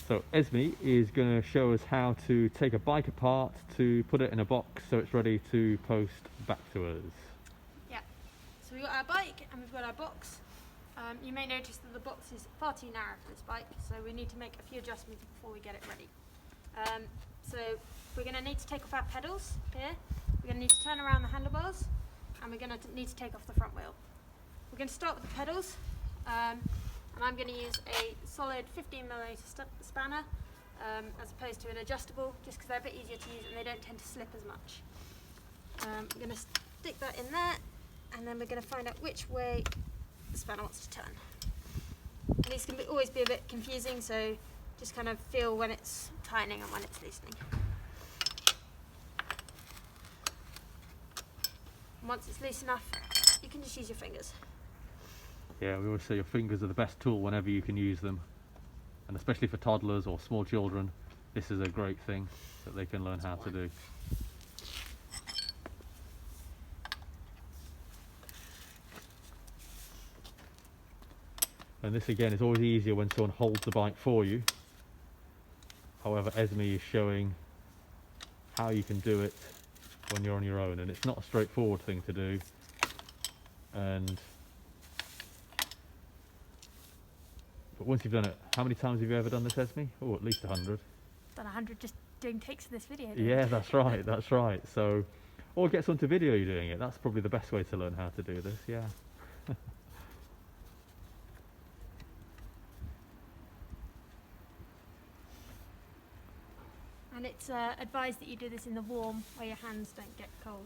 So Esme is going to show us how to take a bike apart to put it in a box so it's ready to post back to us. Yeah, so we've got our bike and we've got our box. You may notice that the box is far too narrow for this bike, so we need to make a few adjustments before we get it ready. So we're going to need to take off our pedals here, we're going to need to turn around the handlebars, and we're going to need to take off the front wheel. We're going to start with the pedals, and I'm going to use a solid 15mm spanner as opposed to an adjustable, just because they're a bit easier to use and they don't tend to slip as much. I'm going to stick that in there, and then we're going to find out which way the spanner wants to turn. And these can always be a bit confusing, so just kind of feel when it's tightening and when it's loosening. And once it's loose enough, you can just use your fingers. Yeah, we always say your fingers are the best tool whenever you can use them, and especially for toddlers or small children, this is a great thing that they can learn how to do. And this again is always easier when someone holds the bike for you. However, Esme is showing how you can do it when you're on your own, and it's not a straightforward thing to do. But once you've done it, how many times have you ever done this, Esme? Oh, at least 100. Done 100 just doing takes of this video. Yeah, that's right, that's right. So, or get someone to video you doing it. That's probably the best way to learn how to do this, yeah. And it's advised that you do this in the warm, where your hands don't get cold.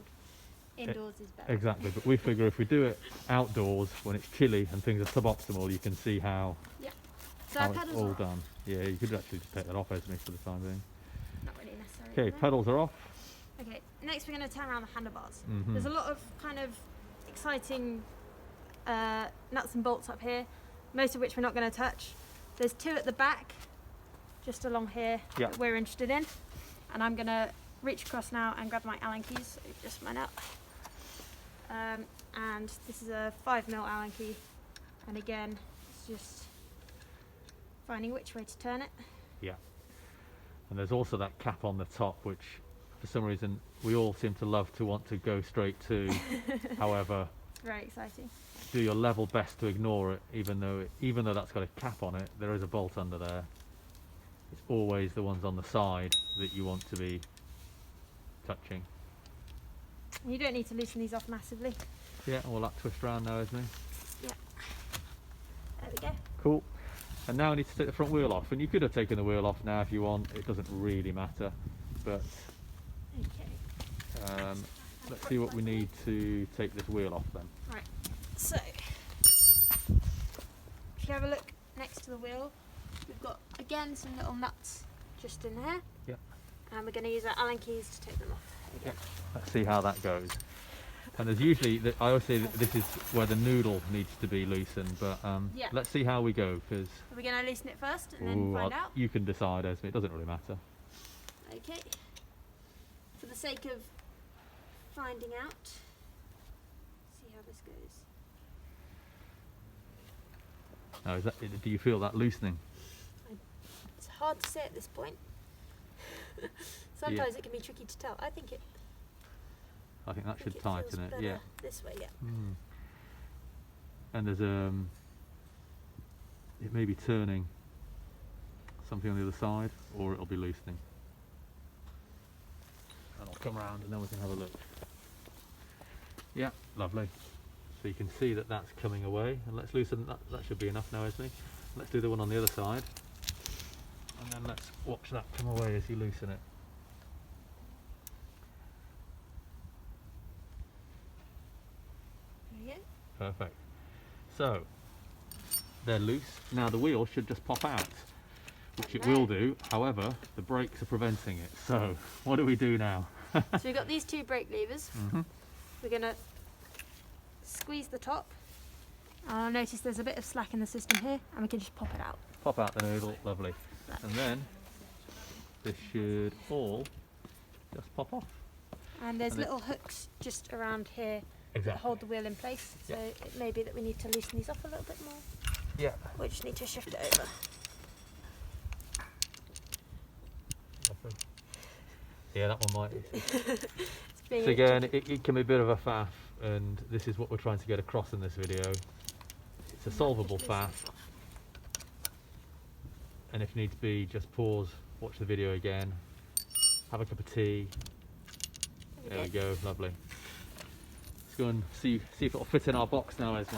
Indoors is better. Exactly, but we figure if we do it outdoors when it's chilly and things are suboptimal, you can see how, Yeah. So how our it's pedals all are off. done. Yeah, you could actually just take that off, Esme, for the time being. Not really necessary. Okay, pedals are off. Okay, next we're going to turn around the handlebars. Mhm. There's a lot of kind of exciting nuts and bolts up here, most of which we're not going to touch. There's two at the back, just along here, Yeah. that we're interested in. And I'm going to reach across now and grab my Allen keys, so just mine up. And this is a 5mm Allen key. And again, it's just finding which way to turn it. Yeah. And there's also that cap on the top, which for some reason we all seem to love to want to go straight to. However, It's very exciting. do your level best to ignore it, even though that's got a cap on it, there is a bolt under there. It's always the ones on the side that you want to be touching. And you don't need to loosen these off massively. Yeah, all that twist around now, isn't it? Yeah. There we go. Cool. And now I need to take the front wheel off, and you could have taken the wheel off now if you want, it doesn't really matter, but Okay. let's see what we need to take this wheel off then. Right. So, if you have a look next to the wheel, we've got again some little nuts just in there. Yep. And we're going to use our Allen keys to take them off. Yep. Let's see how that goes. And there's usually, I always say that this is where the noodle needs to be loosened, but Yeah. let's see how we go, because Are we going to loosen it first and then find out? you can decide, Esme, it doesn't really matter. Okay. For the sake of finding out, see how this goes. Now, do you feel that loosening? It's hard to say at this point. Sometimes it can be tricky to tell. I think I think that should it tighten feels it, yeah. better this way, yeah. Mm. And there's it may be turning something on the other side, or it'll be loosening. And I'll come around and then we can have a look. Yeah, lovely. So you can see that that's coming away, and let's loosen that. That should be enough now, Esme. Let's do the one on the other side, and then let's watch that come away as you loosen it. There you go. Perfect. So they're loose. Now the wheel should just pop out, which it will do. However, the brakes are preventing it. So what do we do now? So we've got these two brake levers. Mhm. We're going to squeeze the top. I'll notice there's a bit of slack in the system here, and we can just pop it out. Pop out the noodle, lovely. And then this should all just pop off. And there's And it- little hooks just around here that Exactly. hold the wheel in place. So Yeah. it may be that we need to loosen these off a little bit more. Yeah. We just need to shift it over. Yeah, that one might. It's being So again, it can be a bit of a faff, and this is what we're trying to get across in this video. It's a solvable faff, and if needs be, just pause, watch the video again, have a cup of tea. There we go, lovely. Let's go and see if it'll fit in our box now, Esme.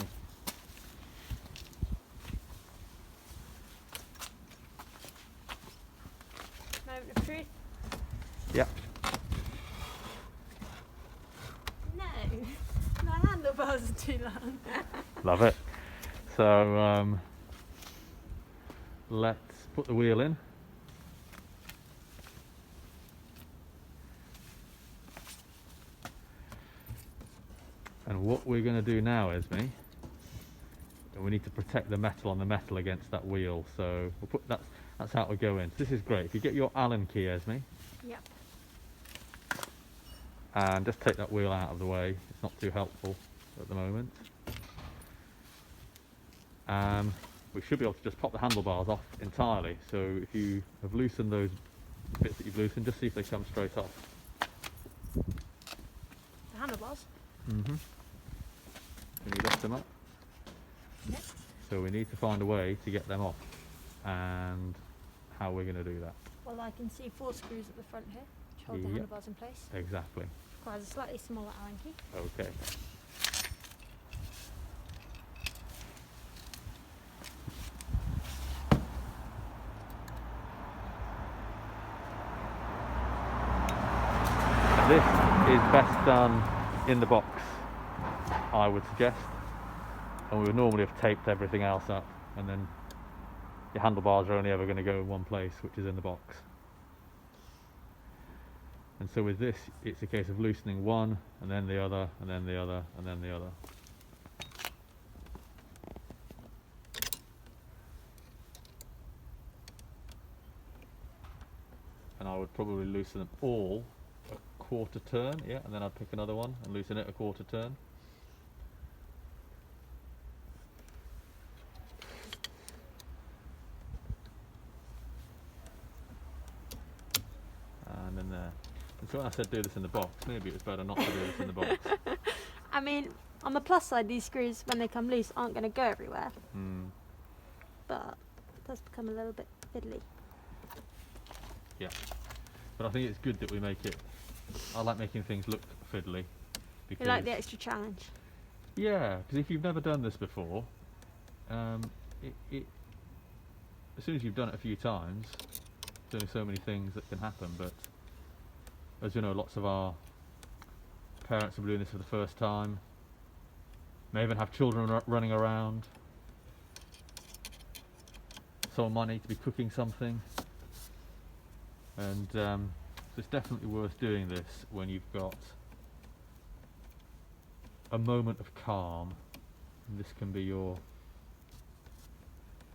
Moment of truth. Yep. No, my handlebars are too long. Love it. So let's put the wheel in. And what we're going to do now, Esme, and we need to protect the metal on the metal against that wheel. So we'll put that's how it will go in. So this is great. If you get your Allen key, Esme, Yep. and just take that wheel out of the way. It's not too helpful at the moment. We should be able to just pop the handlebars off entirely. So if you have loosened those bits that you've loosened, just see if they come straight off. The handlebars. Mm-hmm. Can you lift them up? Yep. So we need to find a way to get them off, and how we're going to do that. Well, I can see 4 screws at the front here, which hold the Yep. handlebars in place. Exactly. Requires a slightly smaller Allen key. Okay. This is best done in the box, I would suggest, and we would normally have taped everything else up, and then your handlebars are only ever going to go in one place, which is in the box. And so with this, it's a case of loosening one, and then the other, and then the other, and then the other. And I would probably loosen them all a quarter turn, yeah, and then I'd pick another one and loosen it a quarter turn. And then there. And so when I said do this in the box, maybe it was better not to do this in the box. I mean, on the plus side, these screws, when they come loose, aren't going to go everywhere. But it does become a little bit fiddly. Yeah. But I think it's good that we make it. I like making things look fiddly. You like the extra challenge? Yeah, because if you've never done this before, as soon as you've done it a few times, there's only so many things that can happen. But as you know, lots of our parents will be doing this for the first time. May even have children running around. Someone might need to be cooking something. And so it's definitely worth doing this when you've got a moment of calm. And this can be your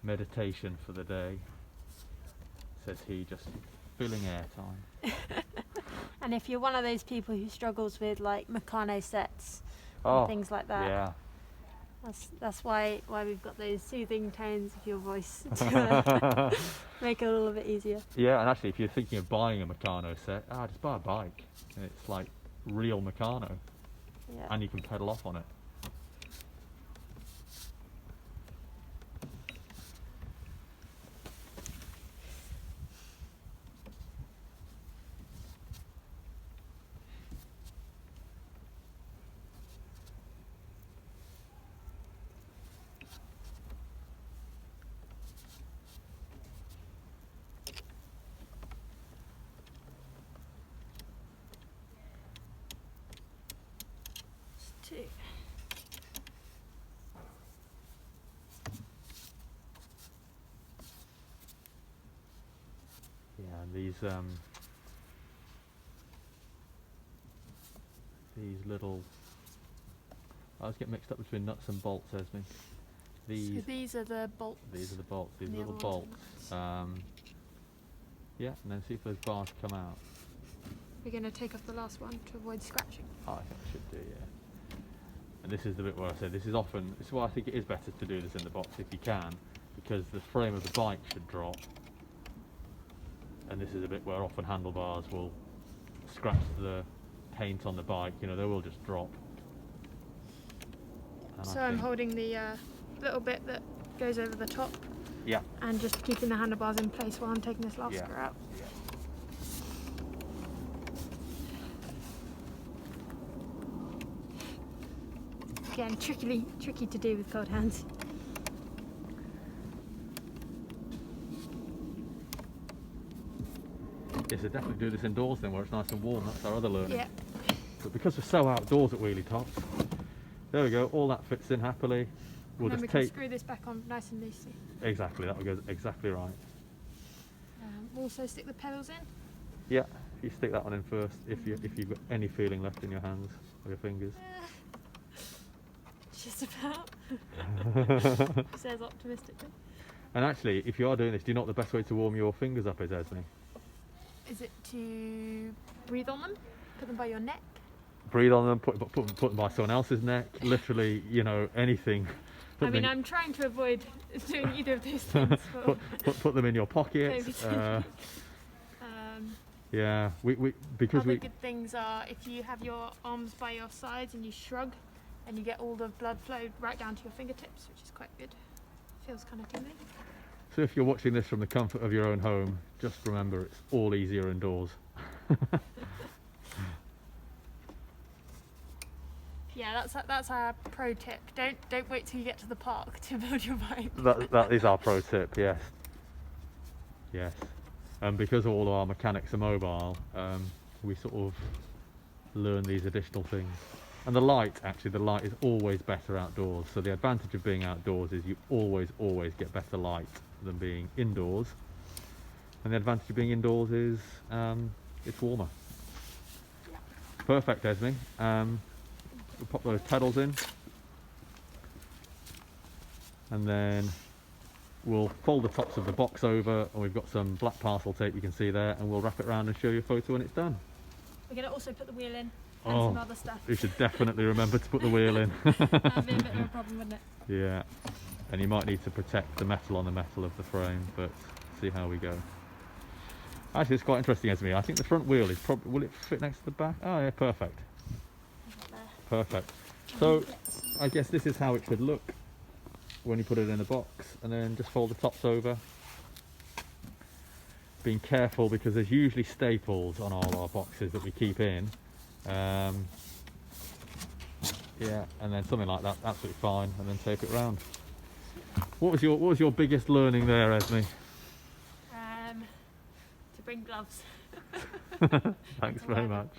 meditation for the day, says he, just filling airtime. And if you're one of those people who struggles with like Meccano sets and things like that, yeah, that's why we've got those soothing tones of your voice to make it a little bit easier. yeah. And actually, if you're thinking of buying a Meccano set, just buy a bike, and it's like real Meccano, Yeah. and you can pedal off on it. Two. Yeah, and these little, I always get mixed up between nuts and bolts, Esme. So these are the bolts. These are the bolts, these The little other ones bolts. are Yeah, and then see if those bars come out. We're going to take off the last one to avoid scratching. Oh, I think I should do, yeah. And this is the bit where I said this is why I think it is better to do this in the box if you can, because the frame of the bike should drop. And this is a bit where often handlebars will scratch the paint on the bike, you know, they will just drop. And So I'm holding the little bit that goes over the top. Yeah. And just keeping the handlebars in place while I'm taking this last screw out. Yeah. Again, tricky to do with cold hands. Yes, so definitely do this indoors then, where it's nice and warm. That's our other learning. Yeah. But because we're so outdoors at Wheelie Tops, there we go. All that fits in happily. We'll and then just we take. can screw this back on nice and loosely. Exactly. That will go exactly right. We'll also stick the pedals in. Yeah. You stick that one in first. If you've got any feeling left in your hands or your fingers. Just about. Says optimistically. And actually, if you are doing this, do you know what the best way to warm your fingers up is, Esme? Is it to breathe on them? Put them by your neck? Breathe on them, put them by someone else's neck, literally, you know, anything. I mean, I'm trying to avoid doing either of those things. put them in your pocket. Yeah, because other good things are if you have your arms by your sides and you shrug, and you get all the blood flow right down to your fingertips, which is quite good. Feels kind of tingly. So if you're watching this from the comfort of your own home, just remember it's all easier indoors. Yeah, that's our pro tip. Don't wait till you get to the park to build your bike. That is our pro tip, yes. Yes. And because all of our mechanics are mobile, we sort of learn these additional things. And the light is always better outdoors. So the advantage of being outdoors is you always get better light than being indoors. And the advantage of being indoors is it's warmer. Yeah. Perfect, Esme. We'll pop those pedals in. And then we'll fold the tops of the box over, and we've got some black parcel tape you can see there, and we'll wrap it around and show you a photo when it's done. We're going to also put the wheel in and some other stuff. You should definitely remember to put the wheel in. That'd be a bit of a problem, wouldn't it? Yeah, and you might need to protect the metal on the metal of the frame, but see how we go. Actually, it's quite interesting, Esme. I think the front wheel is probably, will it fit next to the back? Oh yeah, perfect. Perfect. So I guess this is how it should look when you put it in a box, and then just fold the tops over. Being careful because there's usually staples on all our boxes that we keep in. Yeah, and then something like that, absolutely fine, and then tape it round. What was your biggest learning there, Esme? To bring gloves. Thanks very much.